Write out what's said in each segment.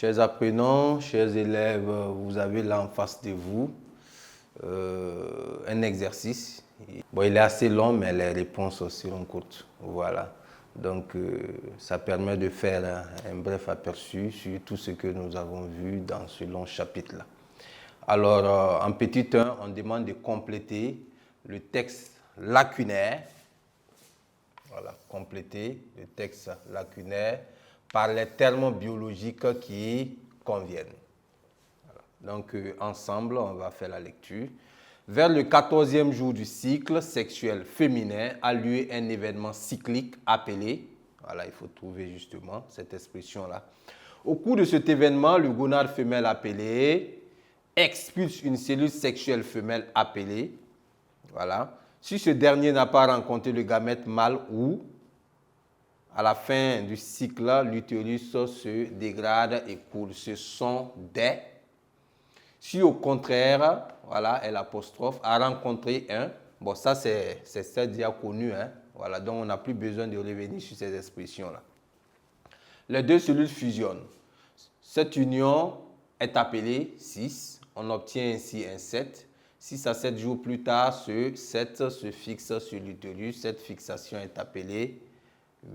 Chers apprenants, chers élèves, vous avez là en face de vous un exercice. Bon, il est assez long, mais les réponses seront courtes. Voilà. Donc, ça permet de faire un bref aperçu sur tout ce que nous avons vu dans ce long chapitre-là. Alors, en petit 1, on demande de compléter le texte lacunaire. Voilà, compléter le texte lacunaire par les termes biologiques qui conviennent. Voilà. Donc, ensemble, on va faire la lecture. Vers le 14e jour du cycle sexuel féminin a lieu un événement cyclique appelé, voilà, il faut trouver justement cette expression-là. Au cours de cet événement, le gonade femelle appelé expulse une cellule sexuelle femelle appelée, voilà. Si ce dernier n'a pas rencontré le gamète mâle ou, à la fin du cycle, l'utérus se dégrade et coule. Ce sont des. Si au contraire, voilà, l'apostrophe a rencontré un, bon ça c'est déjà connu, hein, voilà, donc on n'a plus besoin de revenir sur ces expressions-là. Les deux cellules fusionnent. Cette union est appelée 6, on obtient ainsi un 7. 6 à 7 jours plus tard, ce 7 se fixe sur l'utérus, cette fixation est appelée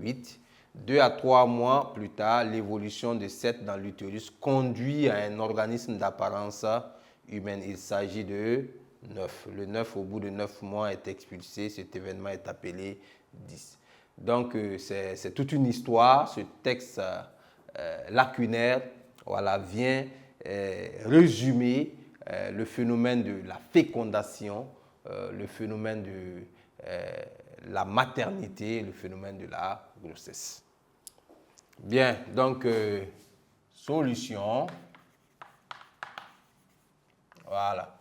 8. 2 à 3 mois plus tard, l'évolution de 7 dans l'utérus conduit à un organisme d'apparence humaine. Il s'agit de 9. Le 9, au bout de 9 mois, est expulsé. Cet événement est appelé 10. Donc, c'est toute une histoire. Ce texte lacunaire, voilà, vient résumer le phénomène de la fécondation, le phénomène de la maternité, le phénomène de la grossesse. Bien, donc, solution. Voilà.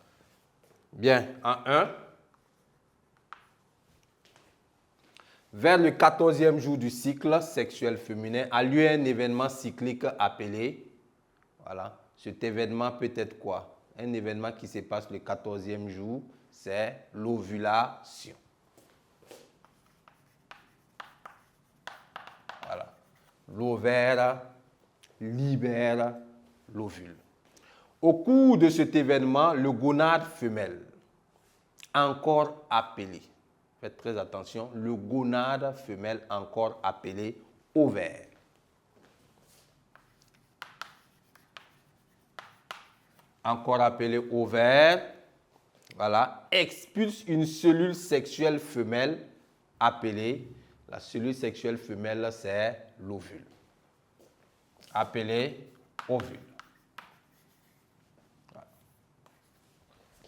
Bien, en 1. Vers le 14e jour du cycle sexuel féminin a lieu un événement cyclique appelé, voilà, cet événement peut être quoi? Un événement qui se passe le 14e jour, c'est l'ovulation. Voilà. L'ovaire libère l'ovule. Au cours de cet événement, le gonade femelle, encore appelé, faites très attention, le gonade femelle encore appelé ovaire, encore appelé ovaire, voilà, expulse une cellule sexuelle femelle appelée, la cellule sexuelle femelle c'est l'ovule, appelé ovule.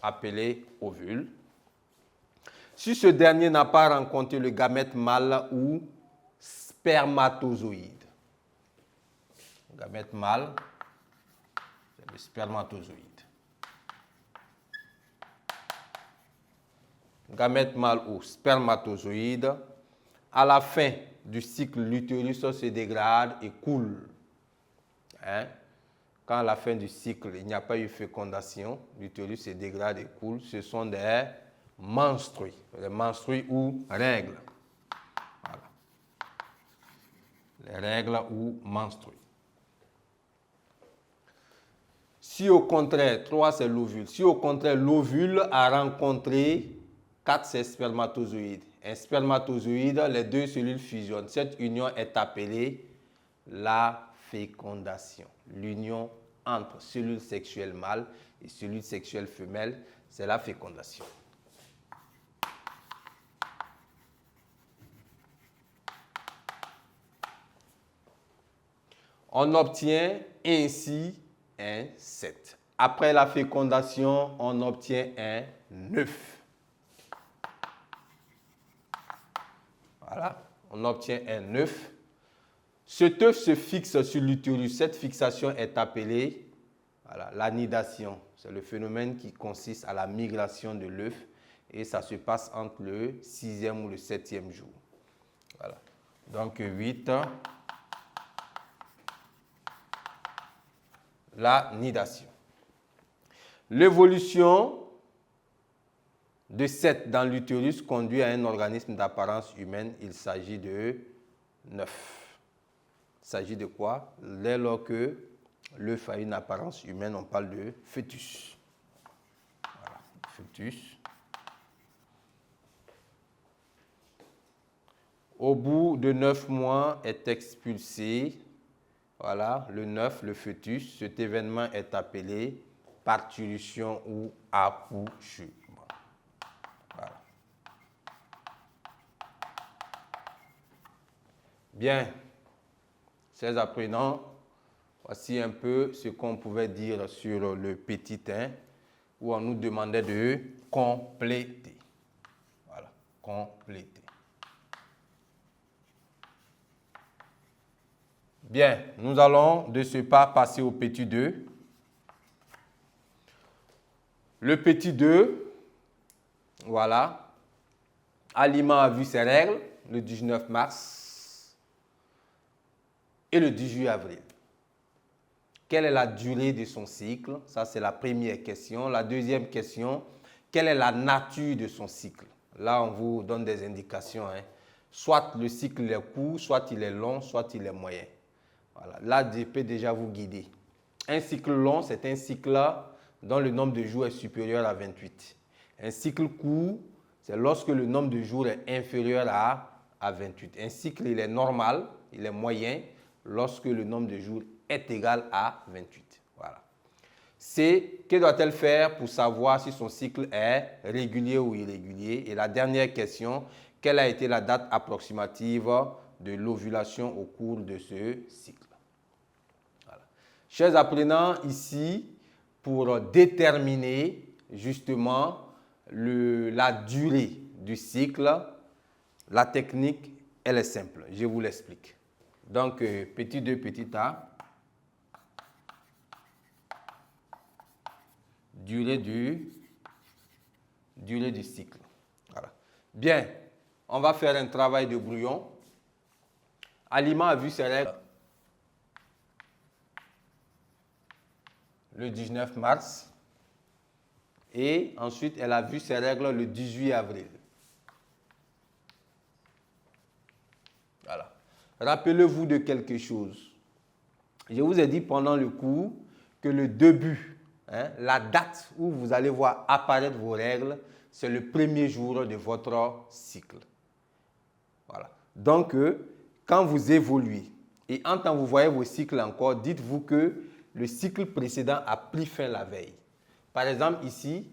Appelé ovule. Si ce dernier n'a pas rencontré le gamète mâle ou spermatozoïde. Le gamète mâle, c'est le spermatozoïde. Gamète mâle ou spermatozoïde, à la fin du cycle, l'utérus se dégrade et coule. Hein? Quand à la fin du cycle, il n'y a pas eu fécondation, l'utérus se dégrade et coule, ce sont des menstrues. Les menstrues ou règles. Voilà. Les règles ou menstrues. Si au contraire, 3 c'est l'ovule, si au contraire l'ovule a rencontré 4 c'est spermatozoïde. Un spermatozoïde, les deux cellules fusionnent. Cette union est appelée la fécondation. L'union entre cellules sexuelles mâles et cellules sexuelles femelles, c'est la fécondation. On obtient ainsi un 7. Après la fécondation, on obtient un 9. Voilà, on obtient un 9. Cet œuf se fixe sur l'utérus. Cette fixation est appelée, voilà, l'anidation. C'est le phénomène qui consiste à la migration de l'œuf et ça se passe entre le 6e ou le 7e jour. Voilà. Donc 8, la nidation. L'évolution de 7 dans l'utérus conduit à un organisme d'apparence humaine. Il s'agit de 9. Il s'agit de quoi? Dès lors que L'œuf a une apparence humaine, on parle de fœtus. Voilà, fœtus. Au bout de 9 mois est expulsé, voilà, le 9, le fœtus. Cet événement est appelé parturition ou accouchement. Voilà. Bien, chers apprenants, voici un peu ce qu'on pouvait dire sur le petit 1, où on nous demandait de compléter. Voilà, compléter. Bien, nous allons de ce pas passer au petit 2. Le petit 2, voilà, Aliment a vu ses règles le 19 mars et le 18 avril. Quelle est la durée de son cycle? Ça, c'est la première question. La deuxième question, quelle est la nature de son cycle? Là, on vous donne des indications. Soit le cycle est court, soit il est long, soit il est moyen. Voilà. Là, je peux déjà vous guider. Un cycle long, c'est un cycle dont le nombre de jours est supérieur à 28. Un cycle court, c'est lorsque le nombre de jours est inférieur à 28. Un cycle, il est normal, il est moyen, lorsque le nombre de jours est égal à 28. Voilà. C, que doit-elle faire pour savoir si son cycle est régulier ou irrégulier? Et la dernière question, quelle a été la date approximative de l'ovulation au cours de ce cycle? Voilà. Chers apprenants, ici, pour déterminer justement la durée du cycle, la technique, elle est simple. Je vous l'explique. Donc, petit 2, petit a, durée du cycle. Voilà. Bien, on va faire un travail de brouillon. Aliment a vu ses règles le 19 mars et ensuite elle a vu ses règles le 18 avril. Voilà. Rappelez-vous de quelque chose. Je vous ai dit pendant le cours que le début, la date où vous allez voir apparaître vos règles, c'est le premier jour de votre cycle. Voilà. Donc, quand vous évoluez et en temps vous voyez vos cycles encore, dites-vous que le cycle précédent a pris fin la veille. Par exemple, ici,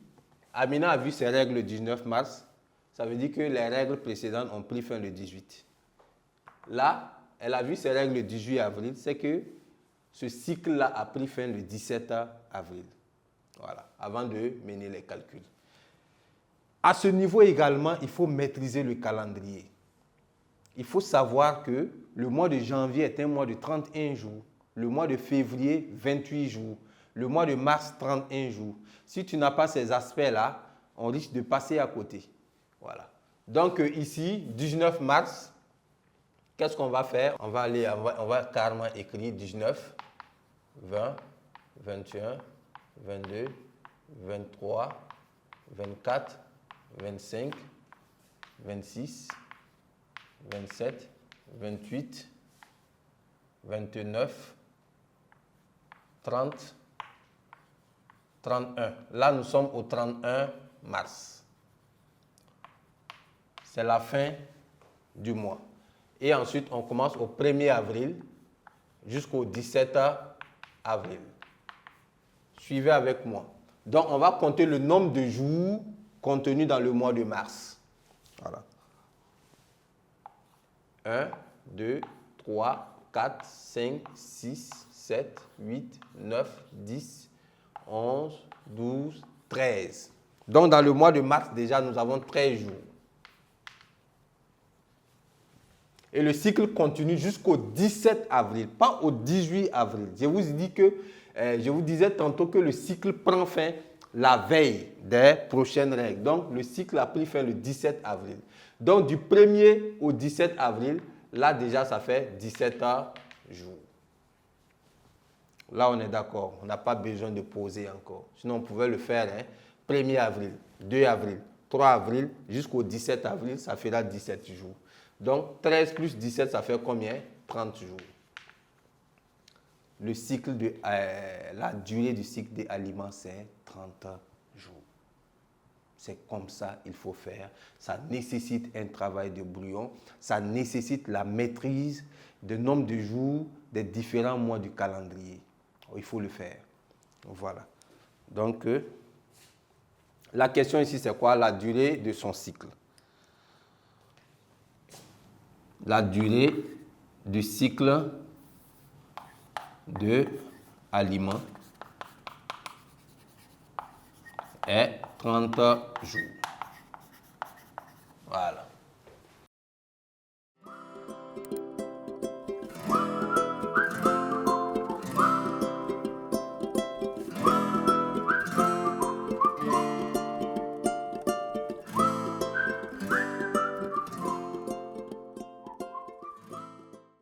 Amina a vu ses règles le 19 mars. Ça veut dire que les règles précédentes ont pris fin le 18. Là, elle a vu ses règles le 18 avril. C'est que ce cycle-là a pris fin le 17 avril. Voilà, avant de mener les calculs. À ce niveau également, il faut maîtriser le calendrier. Il faut savoir que le mois de janvier est un mois de 31 jours. Le mois de février, 28 jours. Le mois de mars, 31 jours. Si tu n'as pas ces aspects-là, on risque de passer à côté. Voilà. Donc ici, 19 mars, qu'est-ce qu'on va faire? On va carrément écrire 19, 20, 21, 22, 23, 24, 25, 26, 27, 28, 29, 30, 31. Là, nous sommes au 31 mars. C'est la fin du mois. Et ensuite, on commence au 1er avril jusqu'au 17 avril. Suivez avec moi. Donc, on va compter le nombre de jours contenus dans le mois de mars. Voilà. 1, 2, 3, 4, 5, 6, 7, 8, 9, 10, 11, 12, 13. Donc, dans le mois de mars, déjà, nous avons 13 jours. Et le cycle continue jusqu'au 17 avril, pas au 18 avril. Je vous ai dit que, je vous disais tantôt que le cycle prend fin la veille des prochaines règles. Donc, le cycle a pris fin le 17 avril. Donc, du 1er au 17 avril, là déjà, ça fait 17 jours. Là, on est d'accord. On n'a pas besoin de poser encore. Sinon, on pouvait le faire 1er avril, 2 avril, 3 avril, jusqu'au 17 avril, ça fera 17 jours. Donc, 13 plus 17, ça fait combien? 30 jours. la durée du cycle des aliments, c'est 30 jours. C'est comme ça qu'il faut faire. Ça nécessite un travail de brouillon. Ça nécessite la maîtrise du nombre de jours des différents mois du calendrier. Il faut le faire. Voilà. Donc, la question ici, c'est quoi? La durée de son cycle. La durée du cycle de aliments est 30 jours. Voilà.